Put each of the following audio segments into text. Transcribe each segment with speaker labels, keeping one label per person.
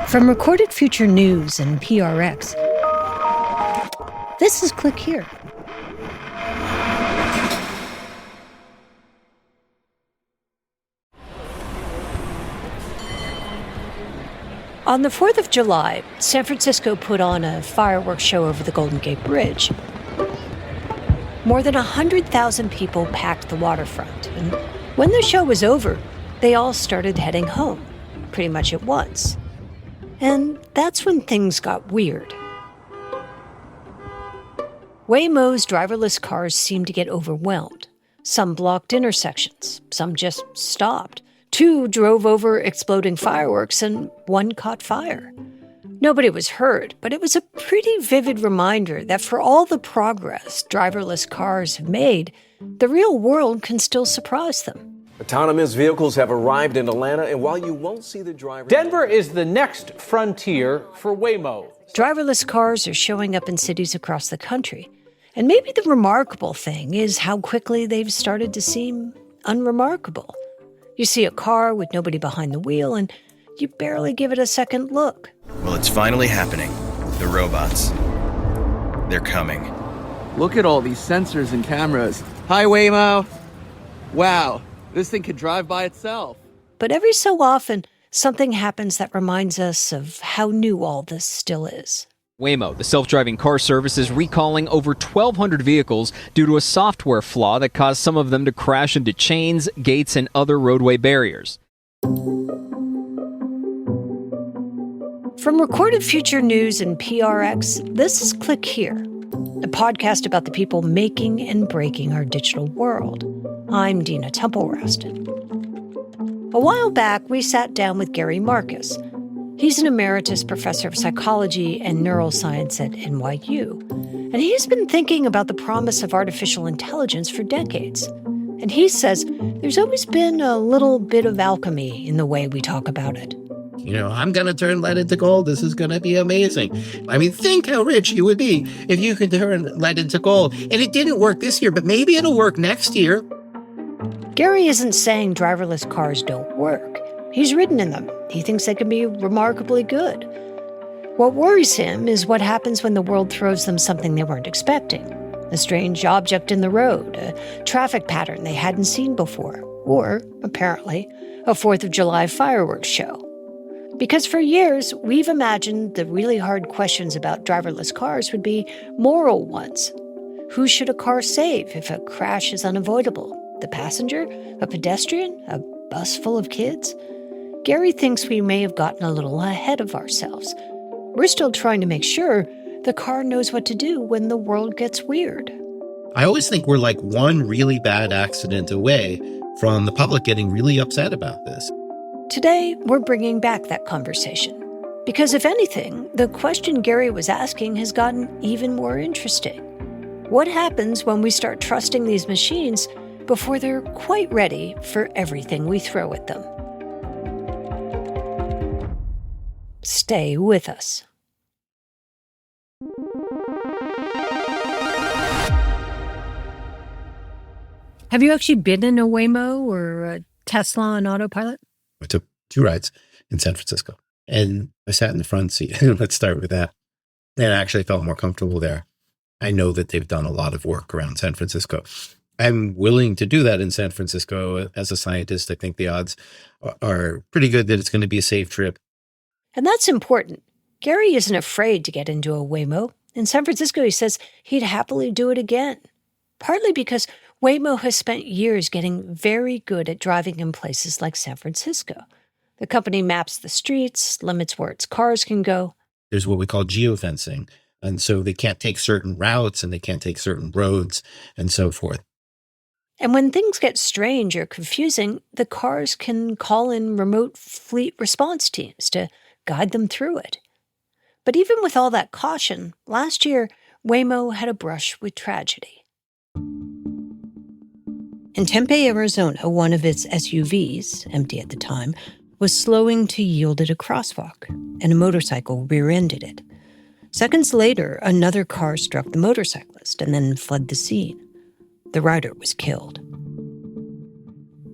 Speaker 1: From Recorded Future News and PRX, this is Click Here. On the 4th of July, San Francisco put on a fireworks show over the Golden Gate Bridge. More than 100,000 people packed the waterfront, and when the show was over, they all started heading home, pretty much at once. And that's when things got weird. Waymo's driverless cars seemed to get overwhelmed. Some blocked intersections, some just stopped. 2 drove over exploding fireworks, and 1 caught fire. Nobody was hurt, but it was a pretty vivid reminder that for all the progress driverless cars have made, the real world can still surprise them.
Speaker 2: Autonomous vehicles have arrived in Atlanta, and while you won't see the driver...
Speaker 3: Denver is the next frontier for Waymo.
Speaker 1: Driverless cars are showing up in cities across the country. And maybe the remarkable thing is how quickly they've started to seem unremarkable. You see a car with nobody behind the wheel, and you barely give it a second look.
Speaker 4: Well, it's finally happening. The robots. They're coming.
Speaker 5: Look at all these sensors and cameras. Hi, Waymo. Wow. This thing could drive by itself.
Speaker 1: But every so often, something happens that reminds us of how new all this still is.
Speaker 6: Waymo, the self-driving car service, is recalling over 1,200 vehicles due to a software flaw that caused some of them to crash into chains, gates, and other roadway barriers.
Speaker 1: From Recorded Future News and PRX, this is Click Here, a podcast about the people making and breaking our digital world. I'm Dina Temple-Raston. A while back, we sat down with Gary Marcus. He's an emeritus professor of psychology and neuroscience at NYU, and he's been thinking about the promise of artificial intelligence for decades. And he says there's always been a little bit of alchemy in the way we talk about it.
Speaker 7: I'm going to turn lead into gold. This is going to be amazing. I mean, think how rich you would be if you could turn lead into gold. And it didn't work this year, but maybe it'll work next year.
Speaker 1: Gary isn't saying driverless cars don't work. He's ridden in them. He thinks they can be remarkably good. What worries him is what happens when the world throws them something they weren't expecting. A strange object in the road, a traffic pattern they hadn't seen before, or, apparently, a 4th of July fireworks show. Because for years, we've imagined the really hard questions about driverless cars would be moral ones. Who should a car save if a crash is unavoidable? The passenger? A pedestrian? A bus full of kids? Gary thinks we may have gotten a little ahead of ourselves. We're still trying to make sure the car knows what to do when the world gets weird.
Speaker 7: I always think we're like one really bad accident away from the public getting really upset about this.
Speaker 1: Today, we're bringing back that conversation. Because if anything, the question Gary was asking has gotten even more interesting. What happens when we start trusting these machines before they're quite ready for everything we throw at them? Stay with us. Have you actually been in a Waymo or a Tesla on autopilot?
Speaker 7: I took 2 rides in San Francisco, and I sat in the front seat. Let's start with that. And I actually felt more comfortable there. I know that they've done a lot of work around San Francisco. I'm willing to do that in San Francisco. As a scientist, I think the odds are pretty good that it's going to be a safe trip.
Speaker 1: And that's important. Gary isn't afraid to get into a Waymo. In San Francisco, he says he'd happily do it again. Partly because Waymo has spent years getting very good at driving in places like San Francisco. The company maps the streets, limits where its cars can go.
Speaker 7: There's what we call geofencing. And so they can't take certain routes and they can't take certain roads and so forth.
Speaker 1: And when things get strange or confusing, the cars can call in remote fleet response teams to guide them through it. But even with all that caution, last year, Waymo had a brush with tragedy. In Tempe, Arizona, one of its SUVs, empty at the time, was slowing to yield at a crosswalk, and a motorcycle rear-ended it. Seconds later, another car struck the motorcyclist and then fled the scene. The rider was killed.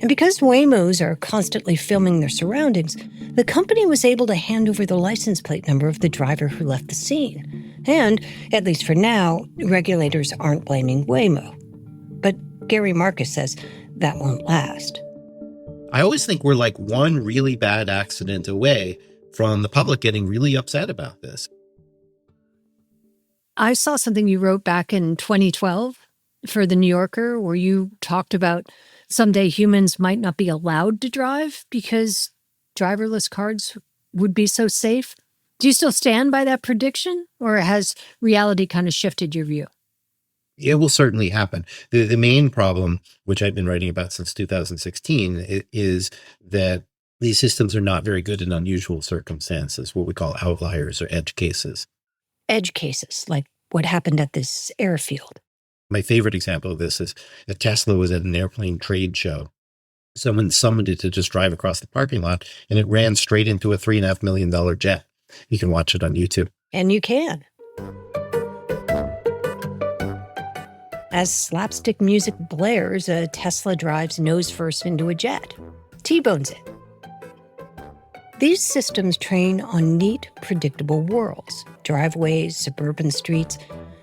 Speaker 1: And because Waymos are constantly filming their surroundings, the company was able to hand over the license plate number of the driver who left the scene. And, at least for now, regulators aren't blaming Waymo. But Gary Marcus says that won't last.
Speaker 7: I always think we're like one really bad accident away from the public getting really upset about this.
Speaker 1: I saw something you wrote back in 2012 for The New Yorker where you talked about someday humans might not be allowed to drive because driverless cars would be so safe. Do you still stand by that prediction, or has reality kind of shifted your view?
Speaker 7: It will certainly happen. The main problem, which I've been writing about since 2016, is that these systems are not very good in unusual circumstances, what we call outliers or edge cases.
Speaker 1: Edge cases, like what happened at this airfield.
Speaker 7: My favorite example of this is that Tesla was at an airplane trade show. Someone summoned it to just drive across the parking lot, and it ran straight into a $3.5 million jet. You can watch it on YouTube.
Speaker 1: And you can. As slapstick music blares, a Tesla drives nose first into a jet, T-bones it. These systems train on neat, predictable worlds, driveways, suburban streets.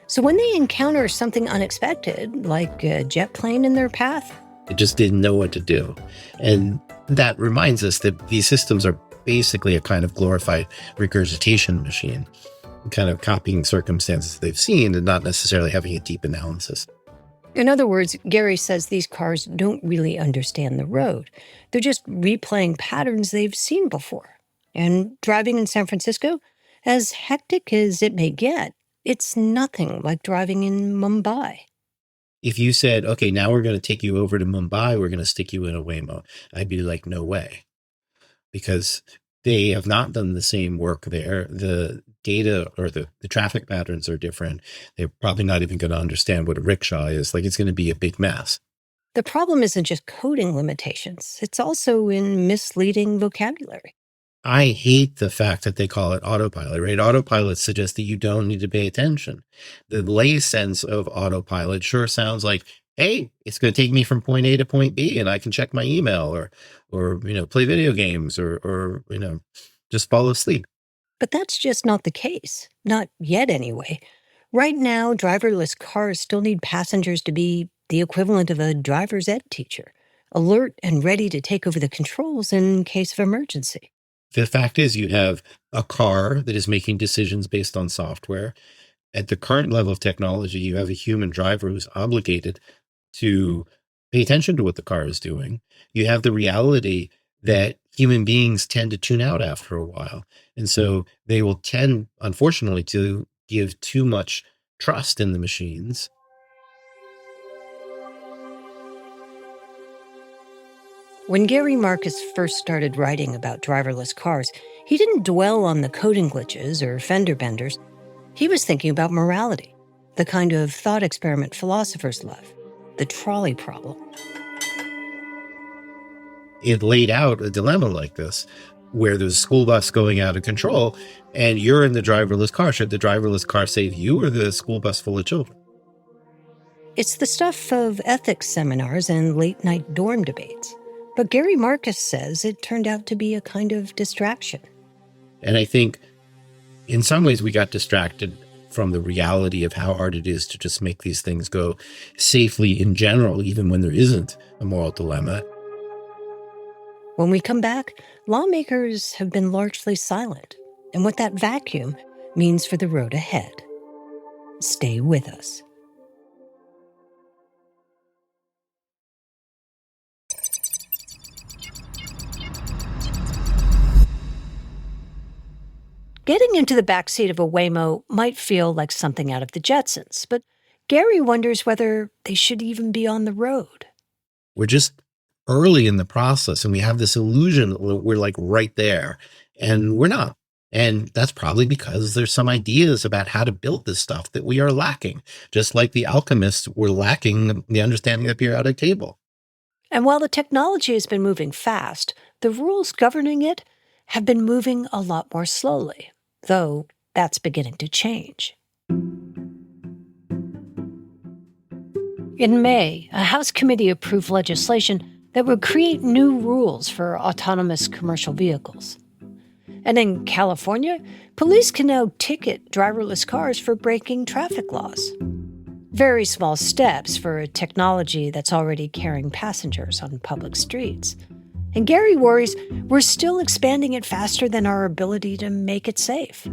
Speaker 1: So when they encounter something unexpected, like a jet plane in their path,
Speaker 7: it just didn't know what to do. And that reminds us that these systems are basically a kind of glorified regurgitation machine, kind of copying circumstances they've seen and not necessarily having a deep analysis.
Speaker 1: In other words, Gary says these cars don't really understand the road. They're just replaying patterns they've seen before. And driving in San Francisco, as hectic as it may get, it's nothing like driving in Mumbai.
Speaker 7: If you said, okay, now we're going to take you over to Mumbai, we're going to stick you in a Waymo, I'd be like, no way. Because they have not done the same work there. The data or the traffic patterns are different. They're probably not even going to understand what a rickshaw is. Like, it's going to be a big mess.
Speaker 1: The problem isn't just coding limitations. It's also in misleading vocabulary.
Speaker 7: I hate the fact that they call it autopilot, right? Autopilot suggests that you don't need to pay attention. The lay sense of autopilot sure sounds like, hey, it's going to take me from point A to point B, and I can check my email or play video games or just fall asleep.
Speaker 1: But that's just not the case. Not yet, anyway. Right now, driverless cars still need passengers to be the equivalent of a driver's ed teacher, alert and ready to take over the controls in case of emergency.
Speaker 7: The fact is, you have a car that is making decisions based on software. At the current level of technology, you have a human driver who's obligated to pay attention to what the car is doing. You have the reality that human beings tend to tune out after a while. And so they will tend, unfortunately, to give too much trust in the machines.
Speaker 1: When Gary Marcus first started writing about driverless cars, he didn't dwell on the coding glitches or fender benders. He was thinking about morality, the kind of thought experiment philosophers love, the trolley problem.
Speaker 7: It laid out a dilemma like this, where there's a school bus going out of control, and you're in the driverless car. Should the driverless car save you or the school bus full of children?
Speaker 1: It's the stuff of ethics seminars and late-night dorm debates. But Gary Marcus says it turned out to be a kind of distraction.
Speaker 7: And I think in some ways we got distracted from the reality of how hard it is to just make these things go safely in general, even when there isn't a moral dilemma.
Speaker 1: When we come back, lawmakers have been largely silent, and what that vacuum means for the road ahead. Stay with us. Getting into the backseat of a Waymo might feel like something out of the Jetsons, but Gary wonders whether they should even be on the road.
Speaker 7: We're just early in the process, and we have this illusion that we're like right there, and we're not. And that's probably because there's some ideas about how to build this stuff that we are lacking, just like the alchemists were lacking the understanding of the periodic table.
Speaker 1: And while the technology has been moving fast, the rules governing it have been moving a lot more slowly, though that's beginning to change. In May, a House committee approved legislation that would create new rules for autonomous commercial vehicles. And in California, police can now ticket driverless cars for breaking traffic laws. Very small steps for a technology that's already carrying passengers on public streets. And Gary worries we're still expanding it faster than our ability to make it safe.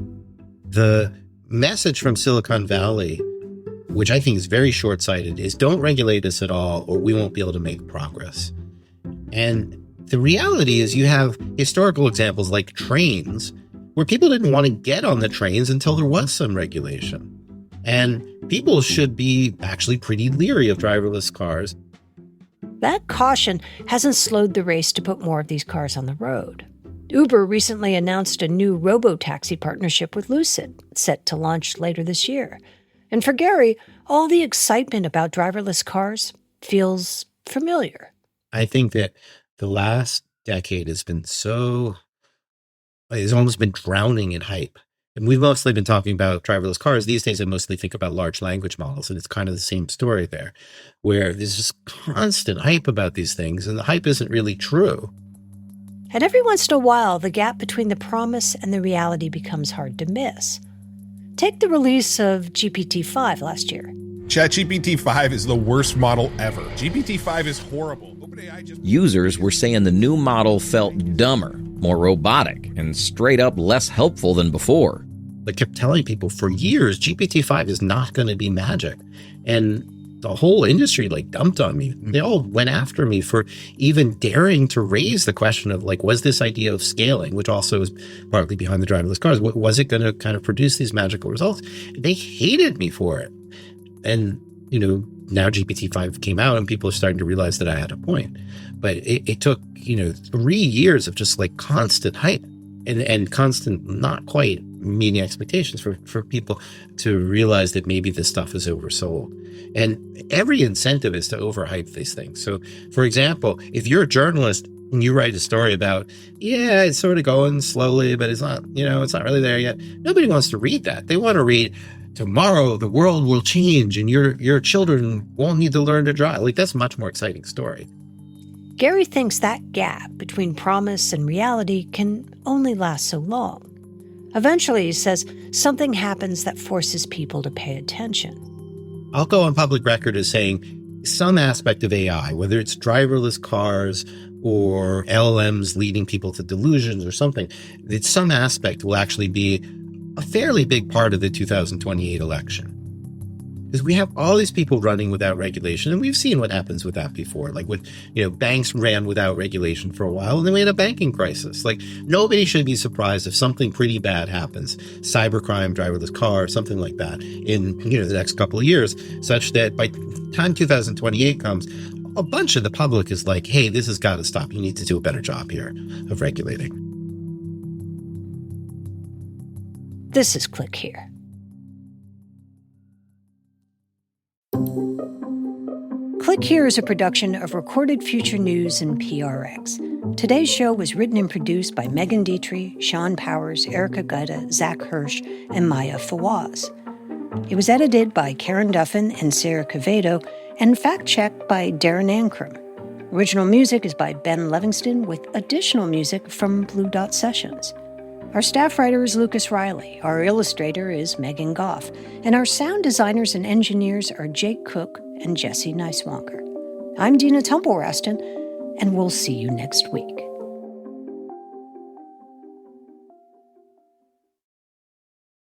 Speaker 7: The message from Silicon Valley, which I think is very short-sighted, is don't regulate us at all or we won't be able to make progress. And the reality is you have historical examples like trains where people didn't want to get on the trains until there was some regulation. And people should be actually pretty leery of driverless cars.
Speaker 1: That caution hasn't slowed the race to put more of these cars on the road. Uber recently announced a new Robotaxi partnership with Lucid, set to launch later this year. And for Gary, all the excitement about driverless cars feels familiar.
Speaker 7: I think that the last decade has almost been drowning in hype. And we've mostly been talking about driverless cars. These days, I mostly think about large language models, and it's kind of the same story there, where there's just constant hype about these things, and the hype isn't really true.
Speaker 1: And every once in a while, the gap between the promise and the reality becomes hard to miss. Take the release of GPT-5 last year.
Speaker 8: ChatGPT-5 is the worst model ever. GPT-5 is horrible.
Speaker 9: Users were saying the new model felt dumber, more robotic, and straight up less helpful than before.
Speaker 7: I kept telling people for years, GPT-5 is not going to be magic. And the whole industry dumped on me. They all went after me for even daring to raise the question of was this idea of scaling, which also is partly behind the driverless cars, was it going to kind of produce these magical results? They hated me for it. And, now GPT-5 came out and people are starting to realize that I had a point. But it took, 3 years of just constant hype and constant not quite meeting expectations for people to realize that maybe this stuff is oversold. And every incentive is to overhype these things. So, for example, if you're a journalist and you write a story about, it's sort of going slowly, but it's not, it's not really there yet. Nobody wants to read that. They want to read, tomorrow the world will change and your children won't need to learn to drive. That's a much more exciting story.
Speaker 1: Gary thinks that gap between promise and reality can only last so long. Eventually, he says, something happens that forces people to pay attention.
Speaker 7: I'll go on public record as saying some aspect of AI, whether it's driverless cars or LLMs leading people to delusions or something, that some aspect will actually be a fairly big part of the 2028 election. Because we have all these people running without regulation, and we've seen what happens with that before. Banks ran without regulation for a while, and then we had a banking crisis. Nobody should be surprised if something pretty bad happens, cybercrime, driverless car, something like that, in the next couple of years, such that by the time 2028 comes, a bunch of the public is like, hey, this has got to stop. You need to do a better job here of regulating.
Speaker 1: This is Click Here. Click Here is a production of Recorded Future News and PRX. Today's show was written and produced by Megan Dietrich, Sean Powers, Erica Gutta, Zach Hirsch, and Maya Fawaz. It was edited by Karen Duffin and Sarah Cavedo, and fact-checked by Darren Ankrum. Original music is by Ben Livingston, with additional music from Blue Dot Sessions. Our staff writer is Lucas Riley, our illustrator is Megan Goff, and our sound designers and engineers are Jake Cook and Jesse Neiswanger. I'm Dina Temple-Raston, and we'll see you next week.